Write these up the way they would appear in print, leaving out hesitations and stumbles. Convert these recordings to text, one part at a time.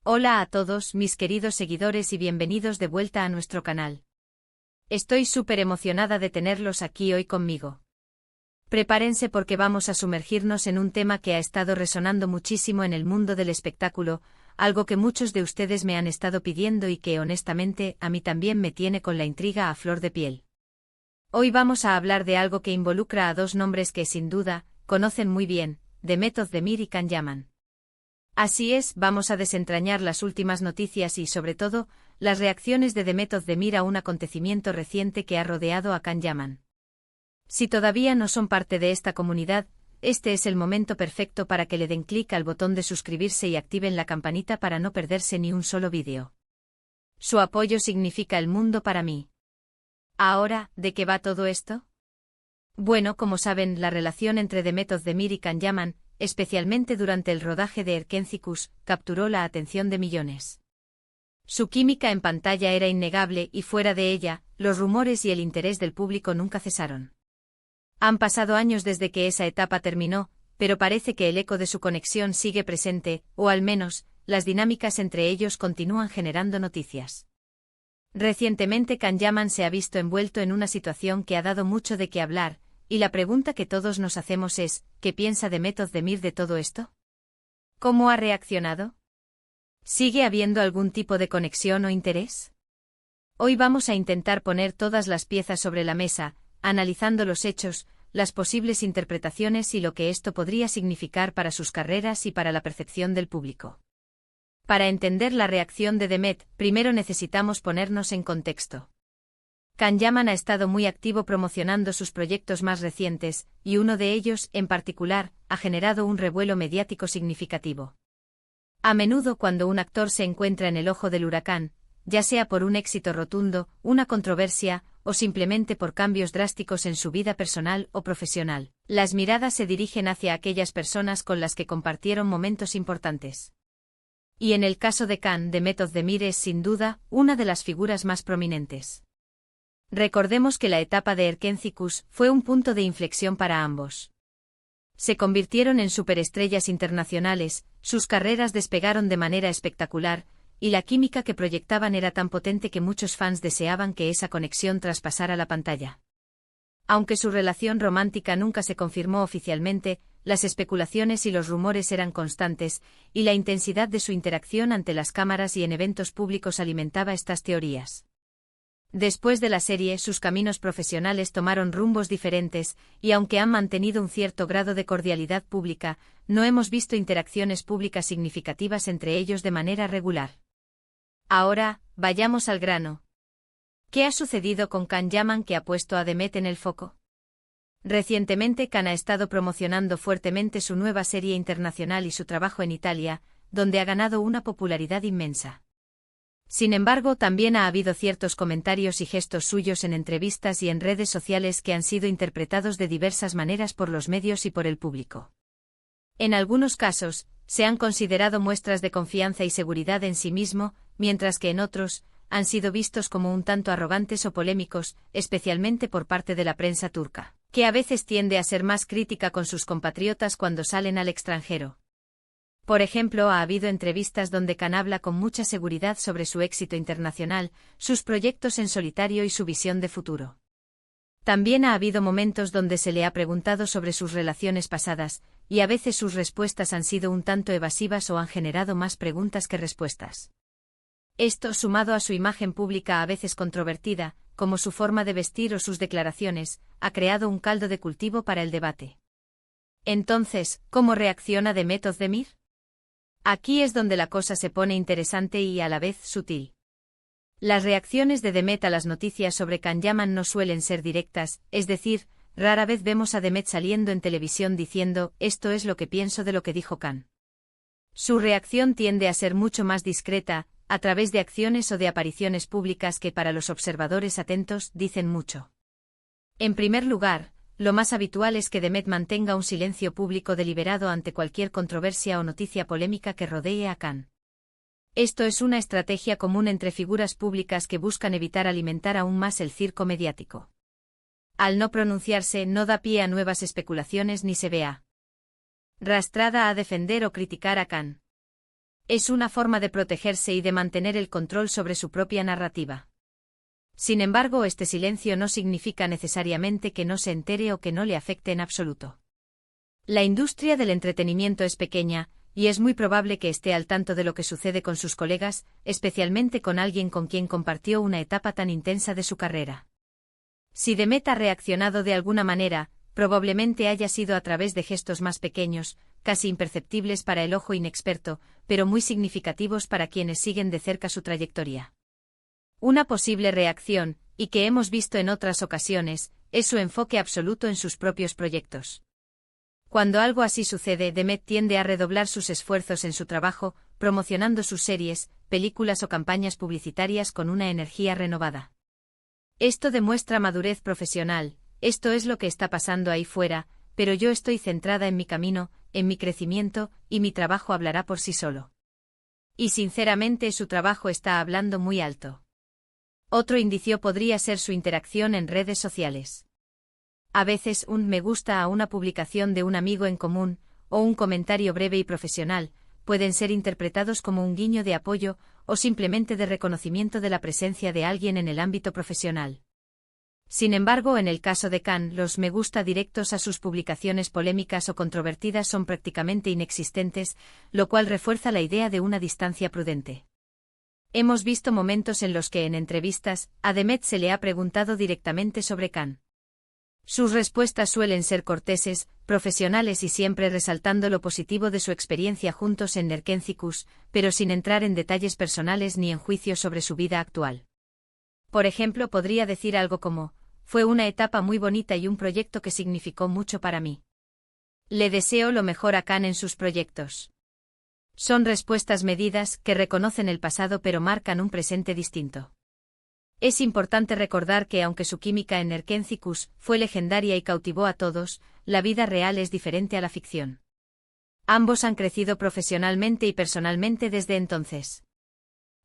Hola a todos mis queridos seguidores y bienvenidos de vuelta a nuestro canal. Estoy súper emocionada de tenerlos aquí hoy conmigo. Prepárense porque vamos a sumergirnos en un tema que ha estado resonando muchísimo en el mundo del espectáculo, algo que muchos de ustedes me han estado pidiendo y que honestamente a mí también me tiene con la intriga a flor de piel. Hoy vamos a hablar de algo que involucra a dos nombres que sin duda conocen muy bien, Demet Özdemir y Can Yaman. Así es, vamos a desentrañar las últimas noticias y, sobre todo, las reacciones de Demet Özdemir a un acontecimiento reciente que ha rodeado a Can Yaman. Si todavía no son parte de esta comunidad, este es el momento perfecto para que le den clic al botón de suscribirse y activen la campanita para no perderse ni un solo vídeo. Su apoyo significa el mundo para mí. Ahora, ¿de qué va todo esto? Bueno, como saben, la relación entre Demet Özdemir y Can Yaman, especialmente durante el rodaje de Erkenzikuş, capturó la atención de millones. Su química en pantalla era innegable y fuera de ella, los rumores y el interés del público nunca cesaron. Han pasado años desde que esa etapa terminó, pero parece que el eco de su conexión sigue presente, o al menos, las dinámicas entre ellos continúan generando noticias. Recientemente Can Yaman se ha visto envuelto en una situación que ha dado mucho de qué hablar, y la pregunta que todos nos hacemos es, ¿qué piensa Demet Özdemir de todo esto? ¿Cómo ha reaccionado? ¿Sigue habiendo algún tipo de conexión o interés? Hoy vamos a intentar poner todas las piezas sobre la mesa, analizando los hechos, las posibles interpretaciones y lo que esto podría significar para sus carreras y para la percepción del público. Para entender la reacción de Demet, primero necesitamos ponernos en contexto. Can Yaman ha estado muy activo promocionando sus proyectos más recientes, y uno de ellos, en particular, ha generado un revuelo mediático significativo. A menudo cuando un actor se encuentra en el ojo del huracán, ya sea por un éxito rotundo, una controversia, o simplemente por cambios drásticos en su vida personal o profesional, las miradas se dirigen hacia aquellas personas con las que compartieron momentos importantes. Y en el caso de Can, Demet Özdemir es sin duda una de las figuras más prominentes. Recordemos que la etapa de Erkenzikuş fue un punto de inflexión para ambos. Se convirtieron en superestrellas internacionales, sus carreras despegaron de manera espectacular, y la química que proyectaban era tan potente que muchos fans deseaban que esa conexión traspasara la pantalla. Aunque su relación romántica nunca se confirmó oficialmente, las especulaciones y los rumores eran constantes, y la intensidad de su interacción ante las cámaras y en eventos públicos alimentaba estas teorías. Después de la serie, sus caminos profesionales tomaron rumbos diferentes, y aunque han mantenido un cierto grado de cordialidad pública, no hemos visto interacciones públicas significativas entre ellos de manera regular. Ahora, vayamos al grano. ¿Qué ha sucedido con Can Yaman que ha puesto a Demet en el foco? Recientemente Can ha estado promocionando fuertemente su nueva serie internacional y su trabajo en Italia, donde ha ganado una popularidad inmensa. Sin embargo, también ha habido ciertos comentarios y gestos suyos en entrevistas y en redes sociales que han sido interpretados de diversas maneras por los medios y por el público. En algunos casos, se han considerado muestras de confianza y seguridad en sí mismo, mientras que en otros, han sido vistos como un tanto arrogantes o polémicos, especialmente por parte de la prensa turca, que a veces tiende a ser más crítica con sus compatriotas cuando salen al extranjero. Por ejemplo, ha habido entrevistas donde Can habla con mucha seguridad sobre su éxito internacional, sus proyectos en solitario y su visión de futuro. También ha habido momentos donde se le ha preguntado sobre sus relaciones pasadas, y a veces sus respuestas han sido un tanto evasivas o han generado más preguntas que respuestas. Esto, sumado a su imagen pública a veces controvertida, como su forma de vestir o sus declaraciones, ha creado un caldo de cultivo para el debate. Entonces, ¿cómo reacciona Demet Özdemir? Aquí es donde la cosa se pone interesante y a la vez sutil. Las reacciones de Demet a las noticias sobre Can Yaman no suelen ser directas, es decir, rara vez vemos a Demet saliendo en televisión diciendo, esto es lo que pienso de lo que dijo Can. Su reacción tiende a ser mucho más discreta, a través de acciones o de apariciones públicas que para los observadores atentos dicen mucho. En primer lugar, lo más habitual es que Demet mantenga un silencio público deliberado ante cualquier controversia o noticia polémica que rodee a Can. Esto es una estrategia común entre figuras públicas que buscan evitar alimentar aún más el circo mediático. Al no pronunciarse, no da pie a nuevas especulaciones ni se vea rastrada a defender o criticar a Can. Es una forma de protegerse y de mantener el control sobre su propia narrativa. Sin embargo, este silencio no significa necesariamente que no se entere o que no le afecte en absoluto. La industria del entretenimiento es pequeña, y es muy probable que esté al tanto de lo que sucede con sus colegas, especialmente con alguien con quien compartió una etapa tan intensa de su carrera. Si Demet ha reaccionado de alguna manera, probablemente haya sido a través de gestos más pequeños, casi imperceptibles para el ojo inexperto, pero muy significativos para quienes siguen de cerca su trayectoria. Una posible reacción, y que hemos visto en otras ocasiones, es su enfoque absoluto en sus propios proyectos. Cuando algo así sucede, Demet tiende a redoblar sus esfuerzos en su trabajo, promocionando sus series, películas o campañas publicitarias con una energía renovada. Esto demuestra madurez profesional. Esto es lo que está pasando ahí fuera, pero yo estoy centrada en mi camino, en mi crecimiento, y mi trabajo hablará por sí solo. Y sinceramente su trabajo está hablando muy alto. Otro indicio podría ser su interacción en redes sociales. A veces un me gusta a una publicación de un amigo en común, o un comentario breve y profesional, pueden ser interpretados como un guiño de apoyo, o simplemente de reconocimiento de la presencia de alguien en el ámbito profesional. Sin embargo, en el caso de Khan, los me gusta directos a sus publicaciones polémicas o controvertidas son prácticamente inexistentes, lo cual refuerza la idea de una distancia prudente. Hemos visto momentos en los que en entrevistas, a Demet se le ha preguntado directamente sobre Khan. Sus respuestas suelen ser corteses, profesionales y siempre resaltando lo positivo de su experiencia juntos en Nerkencicus, pero sin entrar en detalles personales ni en juicios sobre su vida actual. Por ejemplo, podría decir algo como: fue una etapa muy bonita y un proyecto que significó mucho para mí. Le deseo lo mejor a Khan en sus proyectos. Son respuestas medidas que reconocen el pasado pero marcan un presente distinto. Es importante recordar que aunque su química en Nerkencicus fue legendaria y cautivó a todos, la vida real es diferente a la ficción. Ambos han crecido profesionalmente y personalmente desde entonces.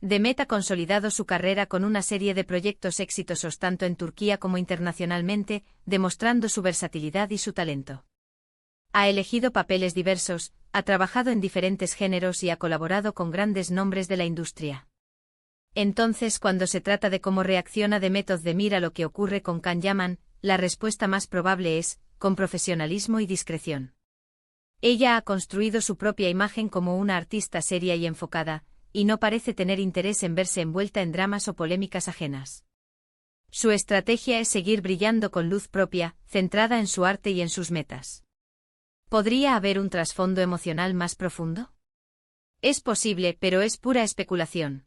Demet ha consolidado su carrera con una serie de proyectos exitosos tanto en Turquía como internacionalmente, demostrando su versatilidad y su talento. Ha elegido papeles diversos, ha trabajado en diferentes géneros y ha colaborado con grandes nombres de la industria. Entonces, cuando se trata de cómo reacciona Demet Özdemir a lo que ocurre con Can Yaman, la respuesta más probable es, con profesionalismo y discreción. Ella ha construido su propia imagen como una artista seria y enfocada, y no parece tener interés en verse envuelta en dramas o polémicas ajenas. Su estrategia es seguir brillando con luz propia, centrada en su arte y en sus metas. ¿Podría haber un trasfondo emocional más profundo? Es posible, pero es pura especulación.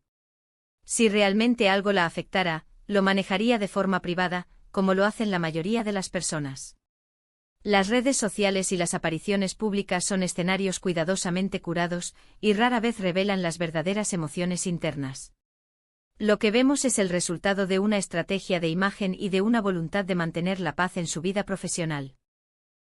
Si realmente algo la afectara, lo manejaría de forma privada, como lo hacen la mayoría de las personas. Las redes sociales y las apariciones públicas son escenarios cuidadosamente curados, y rara vez revelan las verdaderas emociones internas. Lo que vemos es el resultado de una estrategia de imagen y de una voluntad de mantener la paz en su vida profesional.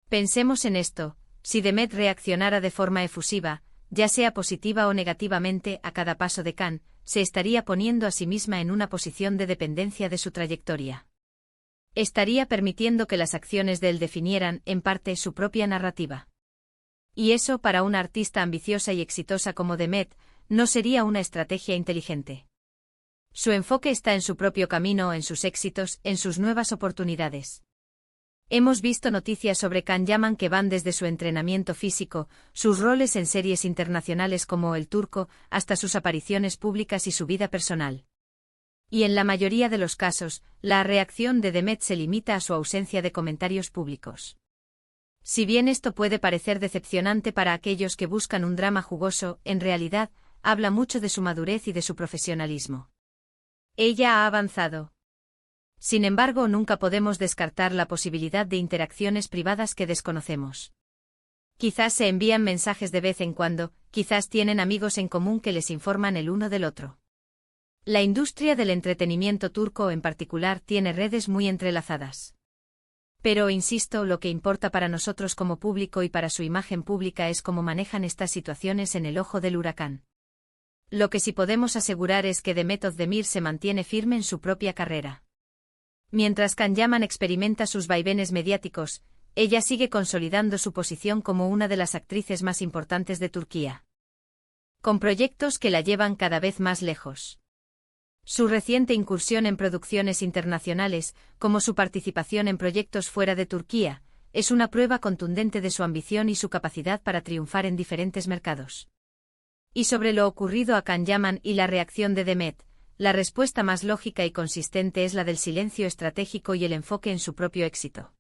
Pensemos en esto: si Demet reaccionara de forma efusiva, ya sea positiva o negativamente, a cada paso de Khan, se estaría poniendo a sí misma en una posición de dependencia de su trayectoria. Estaría permitiendo que las acciones de él definieran, en parte, su propia narrativa. Y eso, para una artista ambiciosa y exitosa como Demet, no sería una estrategia inteligente. Su enfoque está en su propio camino, en sus éxitos, en sus nuevas oportunidades. Hemos visto noticias sobre Can Yaman que van desde su entrenamiento físico, sus roles en series internacionales como El Turco, hasta sus apariciones públicas y su vida personal. Y en la mayoría de los casos, la reacción de Demet se limita a su ausencia de comentarios públicos. Si bien esto puede parecer decepcionante para aquellos que buscan un drama jugoso, en realidad, habla mucho de su madurez y de su profesionalismo. Ella ha avanzado. Sin embargo, nunca podemos descartar la posibilidad de interacciones privadas que desconocemos. Quizás se envían mensajes de vez en cuando, quizás tienen amigos en común que les informan el uno del otro. La industria del entretenimiento turco en particular tiene redes muy entrelazadas. Pero, insisto, lo que importa para nosotros como público y para su imagen pública es cómo manejan estas situaciones en el ojo del huracán. Lo que sí podemos asegurar es que Demet Özdemir se mantiene firme en su propia carrera. Mientras Can Yaman experimenta sus vaivenes mediáticos, ella sigue consolidando su posición como una de las actrices más importantes de Turquía. con proyectos que la llevan cada vez más lejos. Su reciente incursión en producciones internacionales, como su participación en proyectos fuera de Turquía, es una prueba contundente de su ambición y su capacidad para triunfar en diferentes mercados. Y sobre lo ocurrido a Can Yaman y la reacción de Demet, la respuesta más lógica y consistente es la del silencio estratégico y el enfoque en su propio éxito.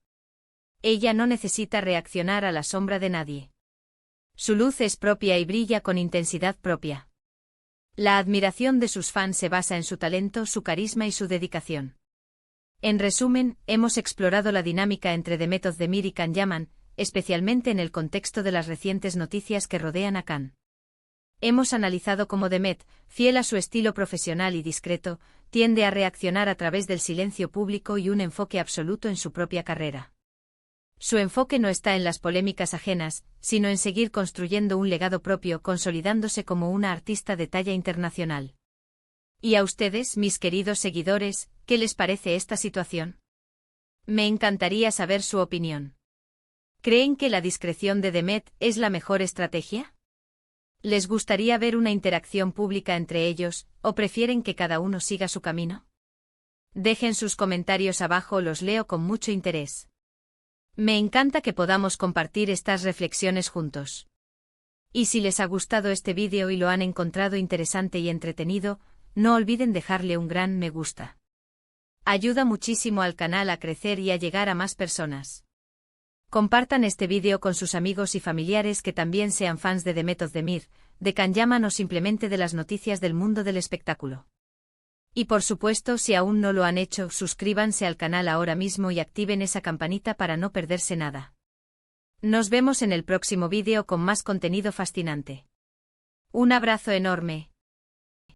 Ella no necesita reaccionar a la sombra de nadie. Su luz es propia y brilla con intensidad propia. La admiración de sus fans se basa en su talento, su carisma y su dedicación. En resumen, hemos explorado la dinámica entre Demet Özdemir y Can Yaman, especialmente en el contexto de las recientes noticias que rodean a Can. Hemos analizado cómo Demet, fiel a su estilo profesional y discreto, tiende a reaccionar a través del silencio público y un enfoque absoluto en su propia carrera. Su enfoque no está en las polémicas ajenas, sino en seguir construyendo un legado propio, consolidándose como una artista de talla internacional. ¿Y a ustedes, mis queridos seguidores, qué les parece esta situación? Me encantaría saber su opinión. ¿Creen que la discreción de Demet es la mejor estrategia? ¿Les gustaría ver una interacción pública entre ellos, o prefieren que cada uno siga su camino? Dejen sus comentarios abajo, los leo con mucho interés. Me encanta que podamos compartir estas reflexiones juntos. Y si les ha gustado este vídeo y lo han encontrado interesante y entretenido, no olviden dejarle un gran me gusta. Ayuda muchísimo al canal a crecer y a llegar a más personas. Compartan este vídeo con sus amigos y familiares que también sean fans de Demet Özdemir, de Can Yaman o simplemente de las noticias del mundo del espectáculo. Y por supuesto, si aún no lo han hecho, suscríbanse al canal ahora mismo y activen esa campanita para no perderse nada. Nos vemos en el próximo vídeo con más contenido fascinante. Un abrazo enorme.